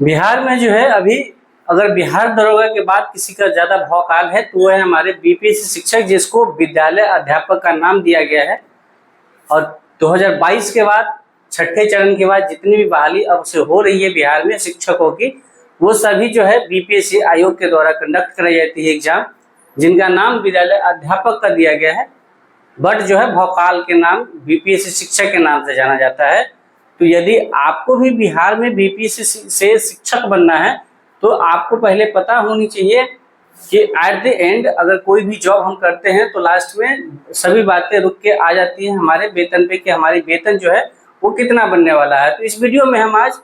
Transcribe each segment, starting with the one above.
बिहार में जो है अभी अगर बिहार दरोगा के बाद किसी का ज्यादा भौकाल है तो वो है हमारे बीपीएससी शिक्षक, जिसको विद्यालय अध्यापक का नाम दिया गया है। और 2022 के बाद छठे चरण के बाद जितनी भी बहाली अब से हो रही है बिहार में शिक्षकों की, वो सभी जो है बीपीएससी आयोग के द्वारा कंडक्ट कराई जाती है एग्जाम, जिनका नाम विद्यालय अध्यापक का दिया गया है, बट जो है भौकाल के नाम बीपीएससी शिक्षक के नाम से जाना जाता है। तो यदि आपको भी बिहार में बीपीएससी से शिक्षक बनना है तो आपको पहले पता होनी चाहिए कि एट द एंड अगर कोई भी जॉब हम करते हैं तो लास्ट में सभी बातें रुक के आ जाती हैं हमारे वेतन पे, कि हमारी वेतन जो है वो कितना बनने वाला है। तो इस वीडियो में हम आज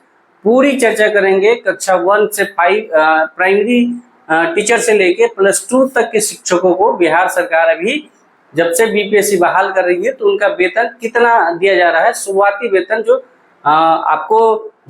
पूरी चर्चा करेंगे कक्षा 1 से 5 प्राइमरी टीचर से लेके +2 तक के शिक्षकों को बिहार सरकार अभी जब से बीपीएससी बहाल कर रही है तो उनका वेतन कितना दिया जा रहा है। शुरुआती वेतन जो आपको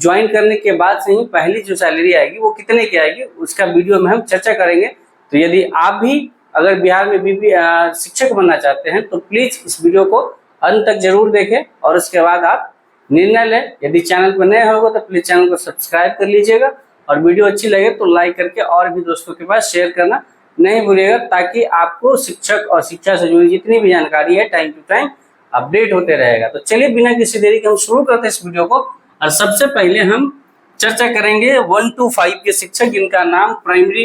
ज्वाइन करने के बाद से ही पहली जो सैलरी आएगी वो कितने की आएगी, उसका वीडियो में हम चर्चा करेंगे। तो यदि आप भी अगर बिहार में शिक्षक बनना चाहते हैं तो प्लीज इस वीडियो को अंत तक जरूर देखें और उसके बाद आप निर्णय लें। यदि चैनल पर नए होगा तो प्लीज चैनल को सब्सक्राइब कर लीजिएगा और वीडियो अच्छी लगे तो लाइक करके और भी दोस्तों के पास शेयर करना नहीं भूलिएगा, ताकि आपको शिक्षक और शिक्षा से जुड़ी जितनी भी जानकारी है टाइम टू टाइम अपडेट होते रहेगा। तो चलिए बिना किसी देरी के हम शुरू करते हैं इस वीडियो को। और सबसे पहले हम चर्चा करेंगे 1 to 5 के शिक्षक, जिनका नाम प्राइमरी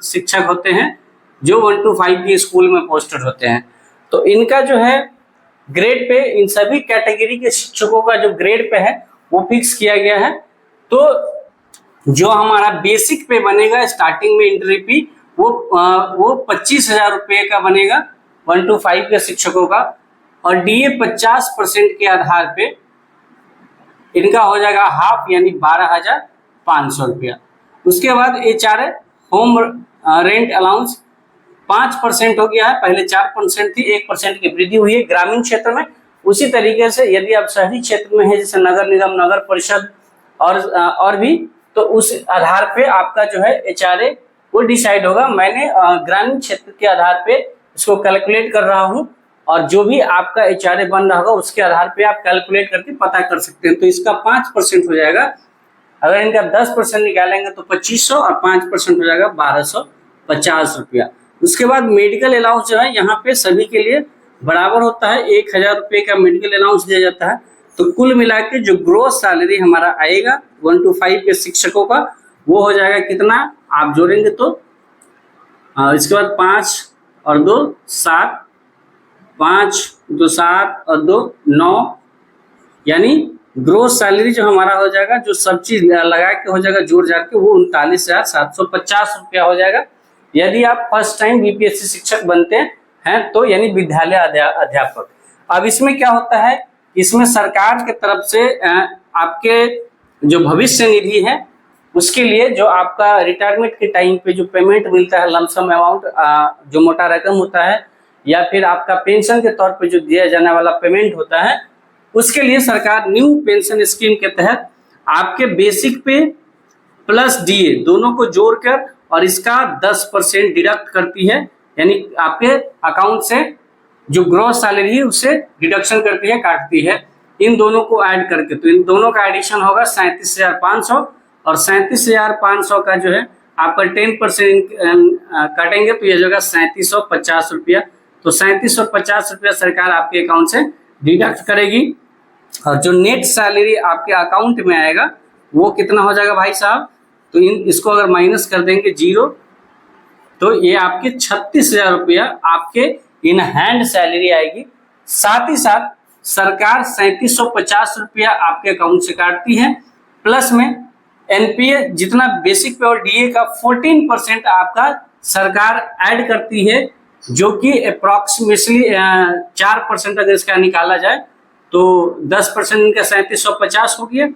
शिक्षक होते हैं, जो 1 to 5 के स्कूल में पोस्टेड होते हैं। तो इनका जो है ग्रेड पे, इन सभी कैटेगरी के शिक्षकों का जो ग्रेड पे है वो फिक्स किया गया है। तो जो हमारा बेसिक पे बनेगा स्टार्टिंग में एंट्री फी वो 25,000 रुपये का बनेगा 1 to 5 के शिक्षकों का, और डीए 50% के आधार पे इनका हो जाएगा हाफ यानी 12,500 रुपया। उसके बाद एचआरए होम रेंट अलाउंस 5% हो गया है, पहले 4% थी, 1% की वृद्धि हुई है ग्रामीण क्षेत्र में। उसी तरीके से यदि आप शहरी क्षेत्र में है जैसे नगर निगम, नगर परिषद और भी, तो उस आधार पे आपका जो है एचआरए वो डिसाइड होगा। मैंने ग्रामीण क्षेत्र के आधार पे इसको कैलकुलेट कर रहा हूँ, और जो भी आपका एचआरए बन रहा होगा उसके आधार पे आप कैलकुलेट करके पता कर सकते हैं। तो इसका 5% हो जाएगा। अगर इनका 10% निकालेंगे तो 2500 और 5% हो जाएगा 1250 रुपया। उसके बाद मेडिकल अलाउंस जो है यहाँ पे सभी के लिए बराबर होता है, 1,000 रुपये का मेडिकल अलाउंस दिया जाता है। तो कुल मिला के जो ग्रोस सैलरी हमारा आएगा 1 to 5 के शिक्षकों का वो हो जाएगा कितना, आप जोड़ेंगे तो इसके बाद 5 और 2 7, 5 2 7 और 2 9, यानी ग्रोस सैलरी जो हमारा हो जाएगा, जो सब चीज लगा के हो जाएगा जोड़ जाड़ के, वो 39,750 रुपया हो जाएगा। यदि आप फर्स्ट टाइम बीपीएससी शिक्षक बनते हैं तो यानी विद्यालय अध्यापक। अब इसमें क्या होता है, इसमें सरकार के तरफ से आपके जो भविष्य निधि है उसके लिए जो आपका रिटायरमेंट के टाइम पे जो पेमेंट मिलता है, लमसम अमाउंट जो मोटा रकम होता है, या फिर आपका पेंशन के तौर पे जो दिया जाने वाला पेमेंट होता है, उसके लिए सरकार न्यू पेंशन स्कीम के तहत आपके बेसिक पे प्लस डीए दोनों को जोड़कर और इसका 10% डिडक्ट करती है, यानी आपके अकाउंट से जो ग्रॉस सैलरी है उससे डिडक्शन करती है, काटती है इन दोनों को ऐड करके। तो इन दोनों का एडिशन होगा 37,500, और 37,500 का जो है आपका 10% काटेंगे तो ये जो 3750 रुपया। तो 3750 रुपया सरकार आपके अकाउंट से डिडक्ट करेगी, और जो नेट सैलरी आपके अकाउंट में आएगा वो कितना हो जाएगा भाई साहब, तो इसको अगर माइनस कर देंगे 0 तो ये आपके 36,000 रुपया आपके इन हैंड सैलरी आएगी। साथ ही साथ सरकार 3750 रुपया आपके अकाउंट से काटती है, प्लस में एनपीए जितना बेसिक पे और डीए का 14% आपका सरकार ऐड करती है, जो कि अप्रोक्सीमेटली 4% अगर इसका निकाला जाए तो 10% इनका 3750 हो गया,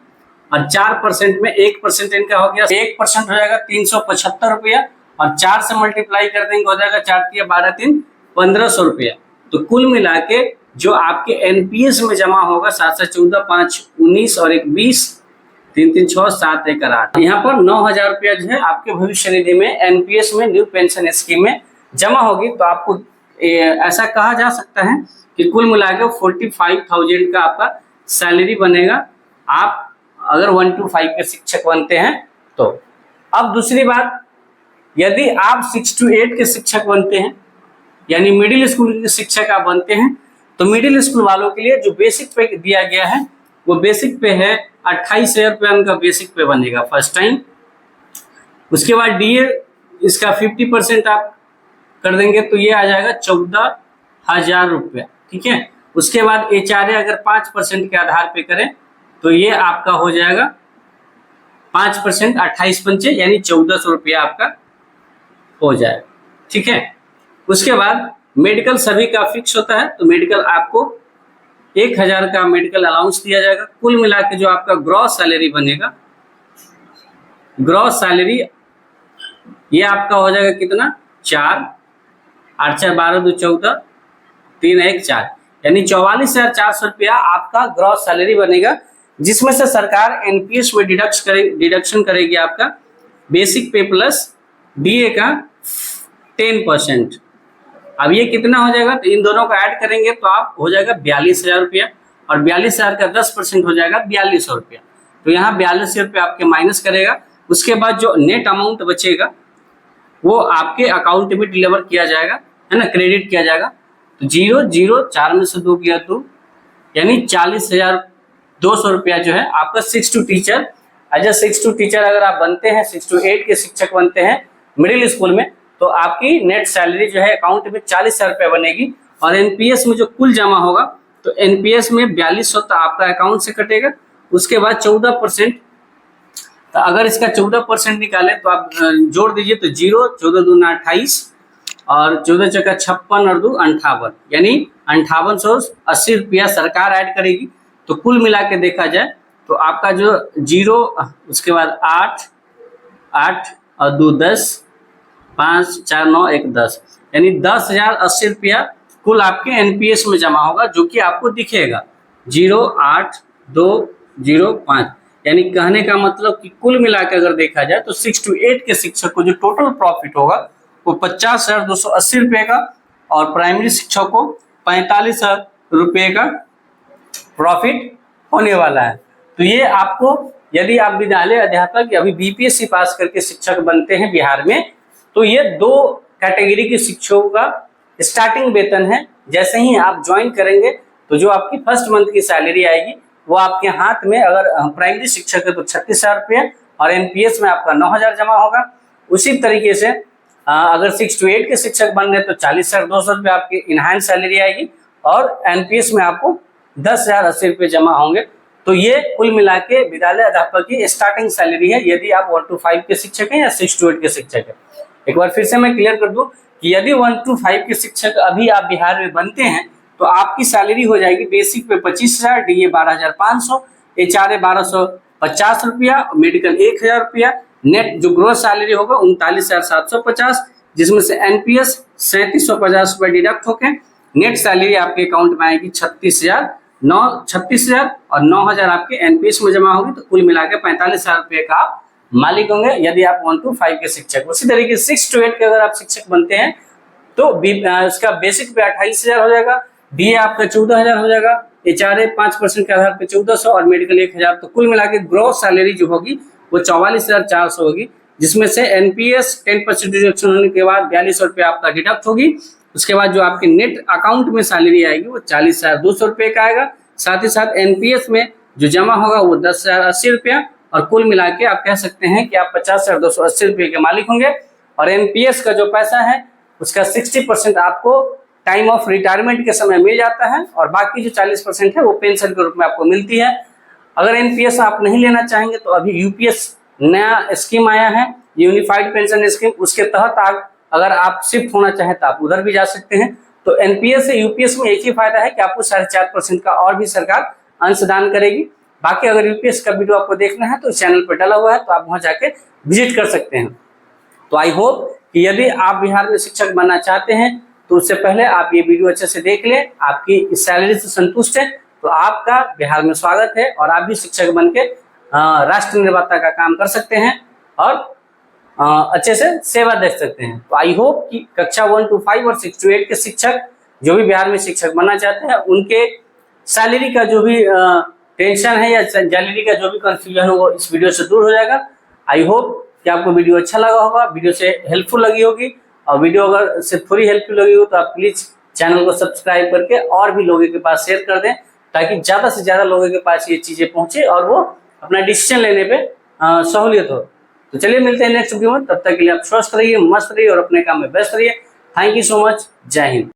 और 4% में 1% इनका हो गया, 1% हो जाएगा 375 रुपया, और 4 से मल्टीप्लाई कर देंगे हो जाएगा 4 × 12 3 1500 रुपया। तो कुल मिला के जो आपके एनपीएस में जमा होगा 7 से 14 5 19 और 1 20 3 3 6 7 1 8, यहाँ पर 9,000 रुपया जो है आपके भविष्य निधि में एनपीएस में न्यू पेंशन स्कीम में जमा होगी। तो आपको ऐसा कहा जा सकता है कि कुल मिलाकर 45,000 का आपका सैलरी बनेगा। आप अगर 1 to 5 के शिक्षक बनते हैं तो अब दूसरी बात, यदि आप 6 to 8 के शिक्षक बनते हैं, यानी मिडिल स्कूल के शिक्षक आप बनते हैं, तो मिडिल स्कूल वालों के लिए जो बेसिक पे दिया गया है वो बेसिक पे है 28,000 रुपया उनका बेसिक पे बनेगा फर्स्ट टाइम। उसके बाद डीए इसका 50% आप कर देंगे तो ये आ जाएगा 14,000 रुपया, ठीक है। उसके बाद एचआरए अगर 5% के आधार पे करें तो ये आपका हो जाएगा 5%, 28 पंचे यानी 1400 रुपया आपका हो जाएगा, ठीक है। उसके बाद मेडिकल सभी का फिक्स होता है, तो मेडिकल आपको 1,000 का मेडिकल अलाउंस दिया जाएगा। कुल मिला के जो आपका ग्रॉस सैलरी बनेगा, ग्रॉस सैलरी ये आपका हो जाएगा कितना, 4, 8 4 12 2 14 3 1 4, यानी 44,400 रुपया आपका ग्रॉस सैलरी बनेगा, जिसमें से सरकार एनपीएस में डिडक्शन करेगी आपका बेसिक पे प्लस डीए का 10%। अब ये कितना हो जाएगा, तो इन दोनों को ऐड करेंगे तो आप हो जाएगा 42,000 रुपया, और 42,000 का 10% हो जाएगा 4200 रुपया। तो यहाँ 4200 रुपया आपके माइनस करेगा। उसके बाद जो नेट अमाउंट बचेगा वो आपके अकाउंट में डिलीवर किया जाएगा, है ना, क्रेडिट किया जाएगा। तो 0 0 4 में से 2 किया तो यानी 40,200 रुपया जो है आपका 6 to teacher, as a 6 to teacher अगर आप बनते हैं, 6 to 8 के शिक्षक बनते हैं मिडिल स्कूल में, तो आपकी नेट सैलरी जो है अकाउंट में 40,000 रुपया बनेगी। और एनपीएस में जो कुल जमा होगा तो एनपीएस में 4200 तो आपका अकाउंट से कटेगा। उसके बाद 14%, तो अगर इसका 14% निकाले तो आप जोड़ दीजिए तो 0 14 दूना 28 और 14 चौका 56 और 2 58, यानी 5880 रुपया सरकार ऐड करेगी। तो कुल मिला के देखा जाए तो आपका जो 0, उसके बाद 8 8 और 2 10 5 4 9 1 10, यानी 10,080 रुपया कुल आपके एनपीएस में जमा होगा, जो कि आपको दिखेगा 0 8 2 0 5, यानी कहने का मतलब कि कुल मिलाकर अगर देखा जाए तो 6 to 8 के शिक्षक को जो टोटल प्रॉफिट होगा वो 50,280 रुपये का, और प्राइमरी शिक्षक को 45,000 रुपये का प्रॉफिट होने वाला है। तो ये आपको, यदि आप विद्यालय अध्यापक अभी बीपीएससी पास करके शिक्षक बनते हैं बिहार में, तो ये 2 कैटेगरी के शिक्षकों का स्टार्टिंग वेतन है। जैसे ही आप ज्वाइन करेंगे तो जो आपकी फर्स्ट मंथ की सैलरी आएगी वो आपके हाथ में, अगर प्राइमरी शिक्षक है तो 36,000 रुपये और एनपीएस में आपका 9,000 जमा होगा। उसी तरीके से अगर 6 to 8 के शिक्षक बन रहे तो 40,200 रुपये आपकी इनहांस सैलरी आएगी और एनपीएस में आपको 10,080 रुपये जमा होंगे। तो ये कुल मिला के विद्यालय अध्यापक की स्टार्टिंग सैलरी है, यदि आप 1 to 5 के शिक्षक हैं या 6 to 8 के शिक्षक हैं। एक बार फिर से मैं क्लियर कर दूं कि यदि 1 to 5 के शिक्षक अभी आप बिहार में बनते हैं तो आपकी सैलरी हो जाएगी बेसिक पे 25,000, डीए 12,500, एचआरए 1,250 रुपया, मेडिकल 1,000 रुपया, नेट जो ग्रोस सैलरी होगा 39,750, जिसमें से एनपीएस 3750 रुपये डिडक्ट होके नेट सैलरी आपके अकाउंट में आएगी 36,000 और 9,000 आपके एनपीएस में जमा होगी। तो कुल मिलाकर 45,000 रुपये का आप मालिक होंगे यदि आप 1 to 5 के शिक्षक। उसी तरीके से 6 to 8 के अगर आप शिक्षक बनते हैं तो उसका बेसिक पे 28,000 हो जाएगा, डीए आपका 14,000 हो जाएगा, एचआरए 5% के आधार पे 1,400 और मेडिकल 1,000। तो कुल मिला के ग्रॉस सैलरी जो होगी वो 44,400 होगी, जिसमें से एनपीएस 10% डिडक्शन होने के बाद 4200 रुपये आपका डिडक्ट होगी। उसके बाद जो आपके नेट अकाउंट में सैलरी आएगी वो 40,200 रुपये का आएगा। साथ ही साथ एनपीएस में जो जमा होगा वो 10,080 रुपया, और कुल मिला के आप कह सकते हैं कि आप 50,280 रुपये के मालिक होंगे। और एनपीएस का जो पैसा है उसका 60% आपको टाइम ऑफ रिटायरमेंट के समय मिल जाता है, और बाकी जो 40% है वो पेंशन के रूप में आपको मिलती है। अगर एनपीएस आप नहीं लेना चाहेंगे तो अभी यूपीएस नया स्कीम आया है, यूनिफाइड पेंशन स्कीम, उसके तहत अगर आप शिफ्ट होना चाहें तो आप उधर भी जा सकते हैं। तो एनपीएस से यूपीएस में एक ही फायदा है कि आपको 4.5% का और भी सरकार अंशदान करेगी। बाकी अगर यूपीएस का वीडियो आपको देखना है तो इस चैनल पर डाला हुआ है, तो आप वहां जाके विजिट कर सकते हैं। तो आई होप कि यदि आप बिहार में शिक्षक बनना चाहते हैं तो उससे पहले आप ये वीडियो अच्छे से देख लें, आपकी इस सैलरी से संतुष्ट है तो आपका बिहार में स्वागत है, और आप भी शिक्षक बन के राष्ट्र निर्माता का काम कर सकते हैं और अच्छे से सेवा दे सकते हैं। तो आई होप कि कक्षा 1 to 5 और 6 to 8 के शिक्षक जो भी बिहार में शिक्षक बनना चाहते हैं उनके सैलरी का जो भी टेंशन है या सैलरी का जो भी कंफ्यूजन हो वो इस वीडियो से दूर हो जाएगा। आई होप कि आपको वीडियो अच्छा लगा होगा, वीडियो से हेल्पफुल लगी होगी। और वीडियो अगर से थोड़ी हेल्पफुल लगी हो तो आप प्लीज चैनल को सब्सक्राइब करके और भी लोगों के पास शेयर कर दें, ताकि ज्यादा से ज्यादा लोगों के पास ये चीजें पहुंचे और वो अपना डिसीजन लेने पे सहूलियत हो। तो चलिए मिलते हैं नेक्स्ट वीडियो में, तब तक के लिए आप स्वस्थ रहिए, मस्त रहिए और अपने काम में व्यस्त रहिए। Thank you so much. जय हिंद।